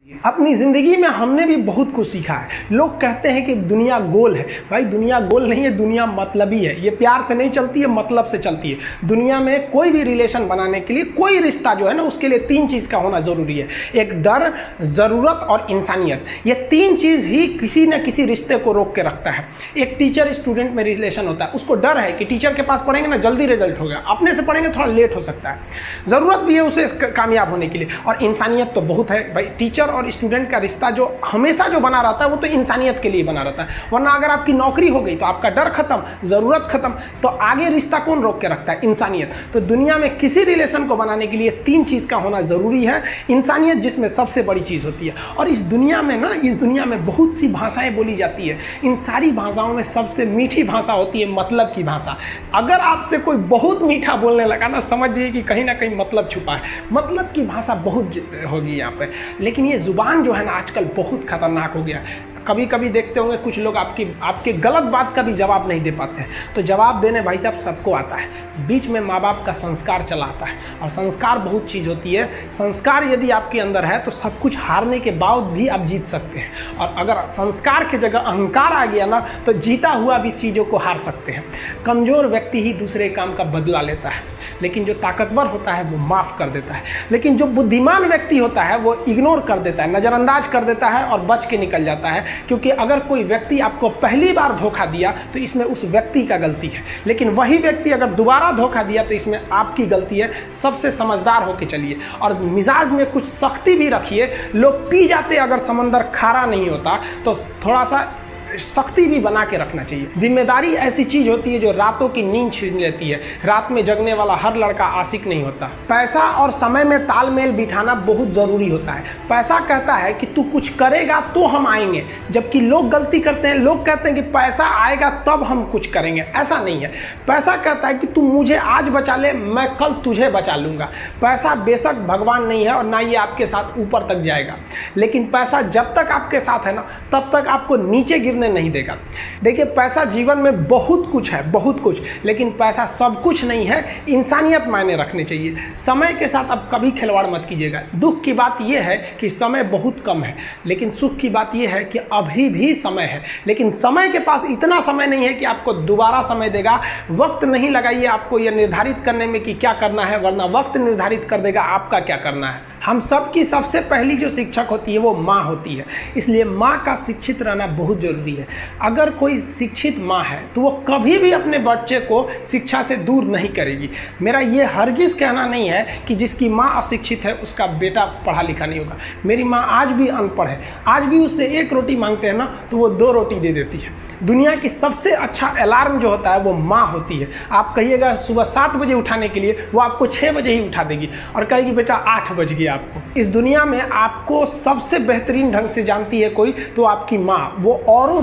अपनी ज़िंदगी में हमने भी बहुत कुछ सीखा है। लोग कहते हैं कि दुनिया गोल है। भाई दुनिया गोल नहीं है, दुनिया मतलबी है। ये प्यार से नहीं चलती है, मतलब से चलती है। दुनिया में कोई भी रिलेशन बनाने के लिए, कोई रिश्ता जो है ना, उसके लिए तीन चीज़ का होना ज़रूरी है। एक डर, ज़रूरत और इंसानियत। ये तीन चीज़ ही किसी न किसी रिश्ते को रोक के रखता है। एक टीचर स्टूडेंट में रिलेशन होता है, उसको डर है कि टीचर के पास पढ़ेंगे ना जल्दी रिजल्ट होगा, अपने से पढ़ेंगे थोड़ा लेट हो सकता है। ज़रूरत भी है उसे कामयाब होने के लिए, और इंसानियत तो बहुत है। भाई टीचर और स्टूडेंट का रिश्ता जो हमेशा जो बना रहता है वो तो इंसानियत के लिए बना रहता है। वरना अगर आपकी नौकरी हो गई तो आपका डर खत्म, ज़रूरत खत्म, तो आगे रिश्ता कौन रोक के रखता है? इंसानियत। तो दुनिया में किसी रिलेशन को बनाने के लिए तीन चीज़ का होना ज़रूरी है। इंसानियत जिसमें सबसे बड़ी चीज़ होती है। और इस दुनिया में ना, इस दुनिया में बहुत सी भाषाएं बोली जाती है। इन सारी भाषाओं में सबसे मीठी भाषा होती है मतलब की भाषा। अगर आपसे कोई बहुत मीठा बोलने लगा ना, समझिए कि कहीं ना कहीं मतलब छुपा है। मतलब की भाषा बहुत होगी यहाँ पे। लेकिन ये जुबान जो है ना आजकल बहुत खतरनाक हो गया। कभी कभी देखते होंगे कुछ लोग आपके गलत बात का भी जवाब नहीं दे पाते हैं। तो जवाब देने भाई साहब सबको आता है। बीच में माँ बाप का संस्कार चला आता है, और संस्कार बहुत चीज़ होती है। संस्कार यदि आपके अंदर है तो सब कुछ हारने के बाद भी आप जीत सकते हैं। और अगर संस्कार की जगह अहंकार आ गया ना, तो जीता हुआ भी चीज़ों को हार सकते हैं। कमज़ोर व्यक्ति ही दूसरे काम का बदला लेता है, लेकिन जो ताकतवर होता है वो माफ़ कर देता है। लेकिन जो बुद्धिमान व्यक्ति होता है वो इग्नोर कर देता है, नज़रअंदाज कर देता है और बच के निकल जाता है। क्योंकि अगर कोई व्यक्ति आपको पहली बार धोखा दिया तो इसमें उस व्यक्ति का गलती है, लेकिन वही व्यक्ति अगर दोबारा धोखा दिया तो इसमें आपकी गलती है। सबसे समझदार होके चलिए, और मिजाज में कुछ सख्ती भी रखिए। लोग पी जाते अगर समंदर खारा नहीं होता, तो थोड़ा सा सख्ती भी बना के रखना चाहिए। जिम्मेदारी ऐसी चीज होती है जो रातों की नींद छीन लेती है। रात में जगने वाला हर लड़का आशिक नहीं होता। पैसा और समय में तालमेल बिठाना बहुत जरूरी होता है। पैसा कहता है कि तू कुछ करेगा तो हम आएंगे, जबकि लोग गलती करते हैं। लोग कहते हैं कि पैसा आएगा तब हम कुछ करेंगे। ऐसा नहीं है। पैसा कहता है कि तू मुझे आज बचा ले, मैं कल तुझे बचा लूंगा। पैसा बेशक भगवान नहीं है और ना ये आपके साथ ऊपर तक जाएगा, लेकिन पैसा जब तक आपके साथ है ना, तब तक आपको नीचे गिरने नहीं देगा। देखिए, पैसा जीवन में बहुत कुछ है, बहुत कुछ, लेकिन पैसा सब कुछ नहीं है। इंसानियत मायने रखने चाहिए। समय के साथ आप कभी खिलवाड़ मत कीजिएगा। दुख की बात यह है कि समय बहुत कम है, लेकिन सुख की बात यह है कि अभी भी समय है। लेकिन समय के पास इतना समय नहीं है कि आपको दोबारा समय देगा। वक्त नहीं लगाइए आपको यह निर्धारित करने में कि क्या करना है, वरना वक्त निर्धारित कर देगा आपका क्या करना है। हम सब की सबसे पहली जो शिक्षक होती है वो माँ होती है, इसलिए माँ का शिक्षित रहना बहुत जरूरी है। अगर कोई शिक्षित माँ है तो वो कभी भी अपने बच्चे को शिक्षा से दूर नहीं करेगी। मेरा ये हरगिज कहना नहीं है कि जिसकी माँ अशिक्षित है उसका बेटा पढ़ा लिखा नहीं होगा। मेरी माँ आज भी अनपढ़ है, आज भी उससे एक रोटी मांगते हैं ना तो वो 2 रोटी दे देती है। दुनिया की सबसे अच्छा अलार्म जो होता है वो माँ होती है। आप कहिएगा सुबह 7 बजे उठाने के लिए, वो आपको 6 बजे ही उठा देगी और कहेगी बेटा 8 बज गया आपको। इस दुनिया में आपको सबसे बेहतरीन ढंग से जानती है कोई तो आपकी माँ। वो और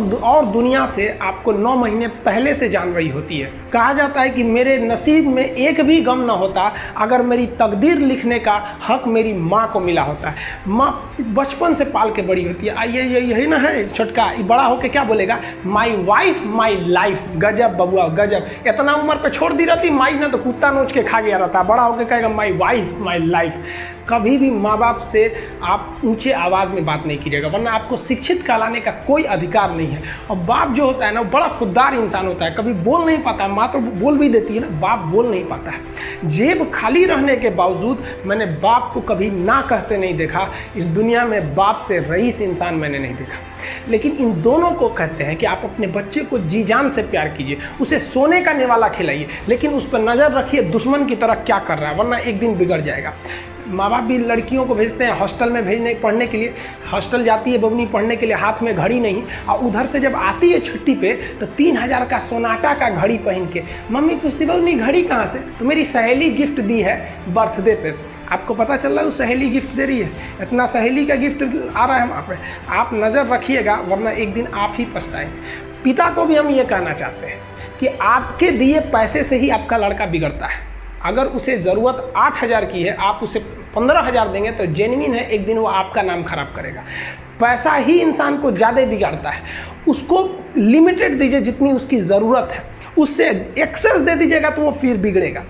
दुनिया से आपको 9 महीने पहले से जान रही होती है। कहा जाता है कि मेरे नसीब में एक भी गम न होता अगर मेरी तकदीर लिखने का हक मेरी माँ को मिला होता है। माँ बचपन से पाल के बड़ी होती है। आइए यही ना है छोटका, बड़ा होके क्या बोलेगा? My wife my life. गजब बबुआ, गजब। इतना उम्र पे छोड़ दी रहती माई ना तो कुत्ता नोच के खा गया रहता। बड़ा होके कहेगा माई वाइफ माई लाइफ। कभी भी माँ बाप से आप ऊंचे आवाज़ में बात नहीं कीजिएगा, वरना आपको शिक्षित कहलाने का कोई अधिकार नहीं है। और बाप जो होता है ना, बड़ा खुददार इंसान होता है, कभी बोल नहीं पाता। माँ तो बोल भी देती है ना, बाप बोल नहीं पाता है। जेब खाली रहने के बावजूद मैंने बाप को कभी ना कहते नहीं देखा। इस दुनिया में बाप से रईस इंसान मैंने नहीं देखा। लेकिन इन दोनों को कहते हैं कि आप अपने बच्चे को जी जान से प्यार कीजिए, उसे सोने का निवाला खिलाइए, लेकिन उस पर नज़र रखिए दुश्मन की तरह क्या कर रहा है, वरना एक दिन बिगड़ जाएगा। माँ बाप भी लड़कियों को भेजते हैं हॉस्टल में पढ़ने के लिए। हॉस्टल जाती है बबनी पढ़ने के लिए, हाथ में घड़ी नहीं, और उधर से जब आती है छुट्टी पे तो 3000 का सोनाटा का घड़ी पहन के मम्मी पूछती बबनी घड़ी कहाँ से? तो मेरी सहेली गिफ्ट दी है बर्थडे पे। आपको पता चल रहा है वो सहेली गिफ्ट दे रही है। इतना सहेली का गिफ्ट आ रहा है वहाँ पे। आप नज़र रखिएगा, वरना एक दिन आप ही पछताएंगे। पिता को भी हम ये कहना चाहते हैं कि आपके दिए पैसे से ही आपका लड़का बिगड़ता है। अगर उसे ज़रूरत 8000 की है, आप उसे 15000 देंगे तो जेन्युइन है, एक दिन वो आपका नाम खराब करेगा। पैसा ही इंसान को ज़्यादा बिगाड़ता है। उसको लिमिटेड दीजिए जितनी उसकी ज़रूरत है, उससे एक्सेस दे दीजिएगा तो वो फिर बिगड़ेगा।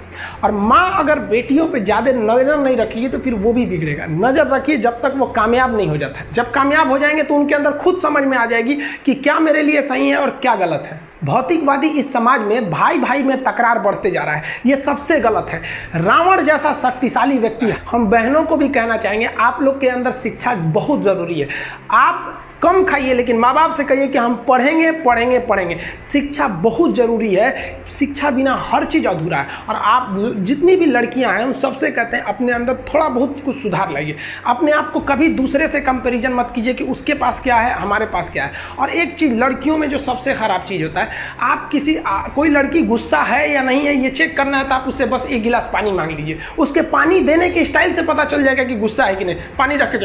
और माँ अगर बेटियों पे ज़्यादा नज़र नहीं रखेगी तो फिर वो भी बिगड़ेगा। नज़र रखिए जब तक वो कामयाब नहीं हो जाता। जब कामयाब हो जाएंगे तो उनके अंदर खुद समझ में आ जाएगी कि क्या मेरे लिए सही है और क्या गलत है। भौतिकवादी इस समाज में भाई भाई में तकरार बढ़ते जा रहा है, ये सबसे गलत है। रावण जैसा शक्तिशाली व्यक्ति है। हम बहनों को भी कहना चाहेंगे, आप लोग के अंदर शिक्षा बहुत ज़रूरी है। आप कम खाइए लेकिन माँ बाप से कहिए कि हम पढ़ेंगे पढ़ेंगे पढ़ेंगे। शिक्षा बहुत ज़रूरी है, शिक्षा बिना हर चीज़ अधूरा है। और आप जितनी भी लड़कियां हैं उन सबसे कहते हैं अपने अंदर थोड़ा बहुत कुछ सुधार लाइए। अपने आप को कभी दूसरे से कंपैरिजन मत कीजिए कि उसके पास क्या है हमारे पास क्या है। और एक चीज़ लड़कियों में जो सबसे ख़राब चीज़ होता है, आप कोई लड़की गुस्सा है या नहीं है ये चेक करना है तो आप उससे बस एक गिलास पानी मांग लीजिए। उसके पानी देने के स्टाइल से पता चल जाएगा कि गुस्सा है कि नहीं। पानी रख के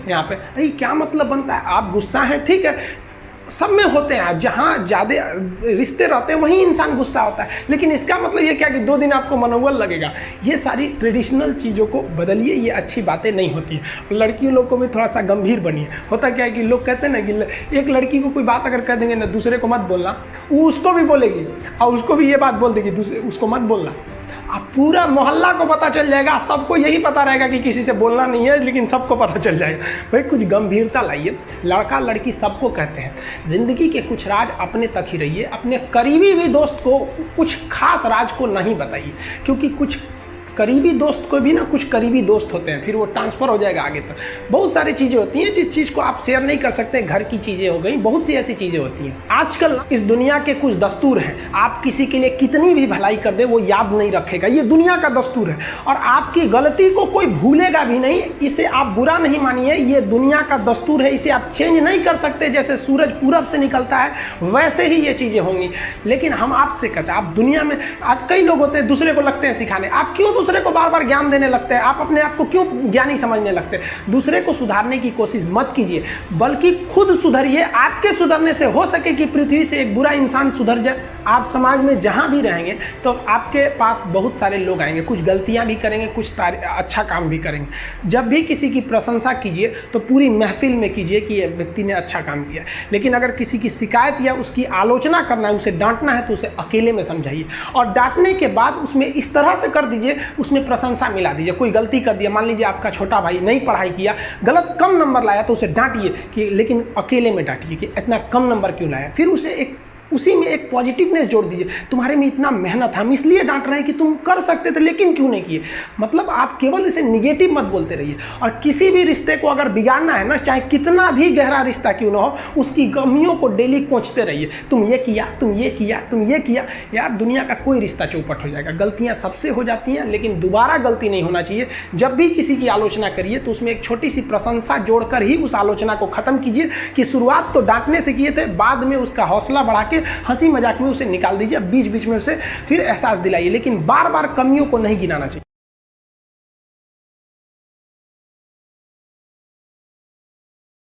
यहाँ पे, अरे क्या मतलब बनता है? आप गुस्सा है ठीक है, सब में होते हैं। जहाँ ज़्यादा रिश्ते रहते हैं वहीं इंसान गुस्सा होता है, लेकिन इसका मतलब ये क्या कि 2 दिन आपको मनोबल लगेगा। ये सारी ट्रेडिशनल चीज़ों को बदलिए, ये अच्छी बातें नहीं होती है। लड़कियों लोग को भी थोड़ा सा गंभीर बनिए। होता क्या है कि लोग कहते हैं ना कि एक लड़की को कोई बात अगर कह देंगे ना दूसरे को मत बोलना, वो उसको भी बोलेगी और उसको भी ये बात बोल देगी दूसरे उसको मत बोलना। अब पूरा मोहल्ला को पता चल जाएगा, सबको यही पता रहेगा कि किसी से बोलना नहीं है, लेकिन सबको पता चल जाएगा। भाई कुछ गंभीरता लाइए। लड़का लड़की सबको कहते हैं ज़िंदगी के कुछ राज अपने तक ही रहिए। अपने करीबी भी दोस्त को कुछ खास राज को नहीं बताइए, क्योंकि कुछ करीबी दोस्त को भी ना कुछ करीबी दोस्त होते हैं, फिर वो ट्रांसफ़र हो जाएगा आगे तक। बहुत सारी चीज़ें होती हैं जिस चीज़ को आप शेयर नहीं कर सकते। घर की चीज़ें हो गई, बहुत सी ऐसी चीज़ें होती हैं। आजकल इस दुनिया के कुछ दस्तूर हैं, आप किसी के लिए कितनी भी भलाई कर दे वो याद नहीं रखेगा। ये दुनिया का दस्तूर है और आपकी गलती को कोई भूलेगा भी नहीं। इसे आप बुरा नहीं मानिए, ये दुनिया का दस्तूर है, इसे आप चेंज नहीं कर सकते। जैसे सूरज पूरब से निकलता है वैसे ही ये चीज़ें होंगी। लेकिन हम आपसे कहते हैं, आप दुनिया में आज कई लोग होते हैं दूसरे को लगते हैं सिखाने, आप क्यों दूसरे को बार बार ज्ञान देने लगते हैं? आप अपने आप को क्यों ज्ञानी समझने लगते हैं? दूसरे को सुधारने की कोशिश मत कीजिए, बल्कि खुद सुधरिए। आपके सुधरने से हो सके कि पृथ्वी से एक बुरा इंसान सुधर जाए। आप समाज में जहां भी रहेंगे तो आपके पास बहुत सारे लोग आएंगे, कुछ गलतियां भी करेंगे, कुछ अच्छा काम भी करेंगे। जब भी किसी की प्रशंसा कीजिए तो पूरी महफिल में कीजिए कि यह व्यक्ति ने अच्छा काम किया। लेकिन अगर किसी की शिकायत या उसकी आलोचना करना है, उसे डांटना है, तो उसे अकेले में समझाइए। और डांटने के बाद उसमें इस तरह से कर दीजिए, उसमें प्रशंसा मिला दीजिए। कोई गलती कर दिया, मान लीजिए आपका छोटा भाई नहीं पढ़ाई किया, गलत कम नंबर लाया, तो उसे डांटिए कि, लेकिन अकेले में डांटिए कि इतना कम नंबर क्यों लाया। फिर उसे उसी में एक पॉजिटिवनेस जोड़ दीजिए। तुम्हारे में इतना मेहनत, हम इसलिए डांट रहे हैं कि तुम कर सकते थे लेकिन क्यों नहीं किए। मतलब आप केवल इसे निगेटिव मत बोलते रहिए। और किसी भी रिश्ते को अगर बिगाड़ना है ना, चाहे कितना भी गहरा रिश्ता क्यों ना हो, उसकी कमियों को डेली कोंचते रहिए। तुम ये किया, तुम ये किया, तुम ये किया। यार दुनिया का कोई रिश्ता चौपट हो जाएगा। गलतियां सबसे हो जाती हैं, लेकिन दोबारा गलती नहीं होना चाहिए। जब भी किसी की आलोचना करिए तो उसमें एक छोटी सी प्रशंसा जोड़कर ही उस आलोचना को खत्म कीजिए कि शुरुआत तो डांटने से किए थे, बाद में उसका हौसला बढ़ा के हंसी मजाक में उसे निकाल दीजिए। बीच बीच में उसे फिर एहसास दिलाइए, लेकिन बार बार कमियों को नहीं गिनाना चाहिए।